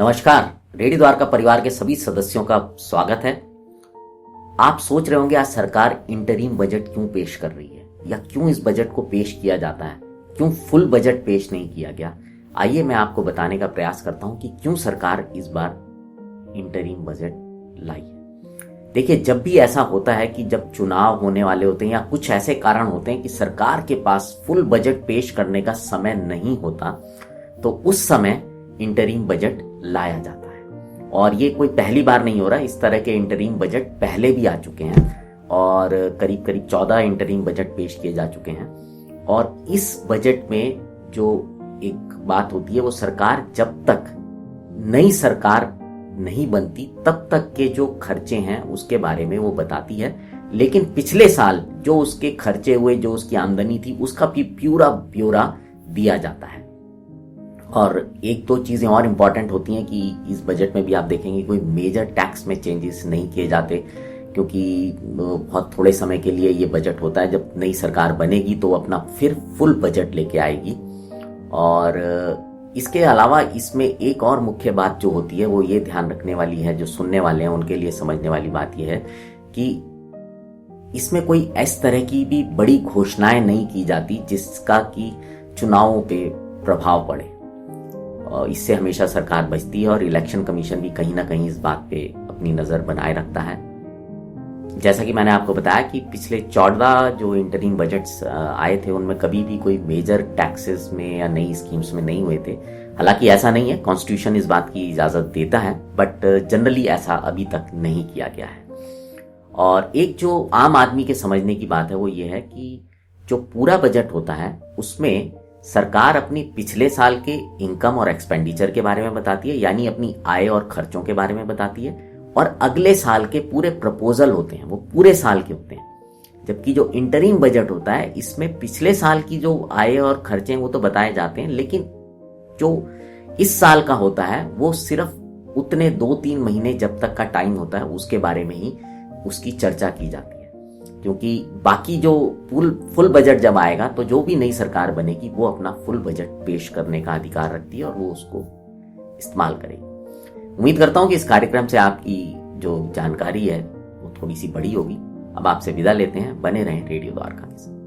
नमस्कार। रेडियो द्वारका परिवार के सभी सदस्यों का स्वागत है। आप सोच रहे होंगे आज सरकार इंटरिम बजट क्यों पेश कर रही है या क्यों इस बजट को पेश किया जाता है, क्यों फुल बजट पेश नहीं किया गया। आइए मैं आपको बताने का प्रयास करता हूं कि क्यों सरकार इस बार इंटरिम बजट लाई है। देखिए, जब भी ऐसा होता है कि जब चुनाव होने वाले होते हैं या कुछ ऐसे कारण होते हैं कि सरकार के पास फुल बजट पेश करने का समय नहीं होता, तो उस समय इंटरिम बजट लाया जाता है। और ये कोई पहली बार नहीं हो रहा, इस तरह के इंटरिम बजट पहले भी आ चुके हैं और करीब करीब 14 इंटरिम बजट पेश किए जा चुके हैं। और इस बजट में जो एक बात होती है वो सरकार जब तक नई सरकार नहीं बनती तब तक के जो खर्चे हैं उसके बारे में वो बताती है, लेकिन पिछले साल जो उसके खर्चे हुए, जो उसकी आमदनी थी, उसका भी पूरा ब्यौरा दिया जाता है। और एक दो चीज़ें और इम्पॉर्टेंट होती हैं कि इस बजट में भी आप देखेंगे कोई मेजर टैक्स में चेंजेस नहीं किए जाते, क्योंकि बहुत थोड़े समय के लिए ये बजट होता है। जब नई सरकार बनेगी तो अपना फिर फुल बजट लेके आएगी। और इसके अलावा इसमें एक और मुख्य बात जो होती है वो ये ध्यान रखने वाली है, जो सुनने वाले हैं उनके लिए समझने वाली बात यह है कि इसमें कोई इस तरह की भी बड़ी घोषणाएं नहीं की जाती जिसका कि चुनावों पे प्रभाव पड़े। इससे हमेशा सरकार बचती है और इलेक्शन कमीशन भी कहीं ना कहीं इस बात पे अपनी नजर बनाए रखता है। जैसा कि मैंने आपको बताया कि पिछले 14 जो इंटरिम बजट्स आए थे उनमें कभी भी कोई मेजर टैक्सेस में या नई स्कीम्स में नहीं हुए थे। हालांकि ऐसा नहीं है, कॉन्स्टिट्यूशन इस बात की इजाजत देता है, बट जनरली ऐसा अभी तक नहीं किया गया है। और एक जो आम आदमी के समझने की बात है वो ये है कि जो पूरा बजट होता है उसमें सरकार अपनी पिछले साल के इनकम और एक्सपेंडिचर के बारे में बताती है, यानी अपनी आय और खर्चों के बारे में बताती है, और अगले साल के पूरे प्रपोजल होते हैं वो पूरे साल के होते हैं। जबकि जो इंटरिम बजट होता है इसमें पिछले साल की जो आय और खर्चे हैं वो तो बताए जाते हैं, लेकिन जो इस साल का होता है वो सिर्फ उतने 2-3 महीने जब तक का टाइम होता है उसके बारे में ही उसकी चर्चा की जाती है। क्योंकि बाकी जो फुल बजट जब आएगा तो जो भी नई सरकार बनेगी वो अपना फुल बजट पेश करने का अधिकार रखती है और वो उसको इस्तेमाल करेगी। उम्मीद करता हूं कि इस कार्यक्रम से आपकी जो जानकारी है वो थोड़ी सी बड़ी होगी। अब आपसे विदा लेते हैं, बने रहें रेडियो द्वारका के साथ।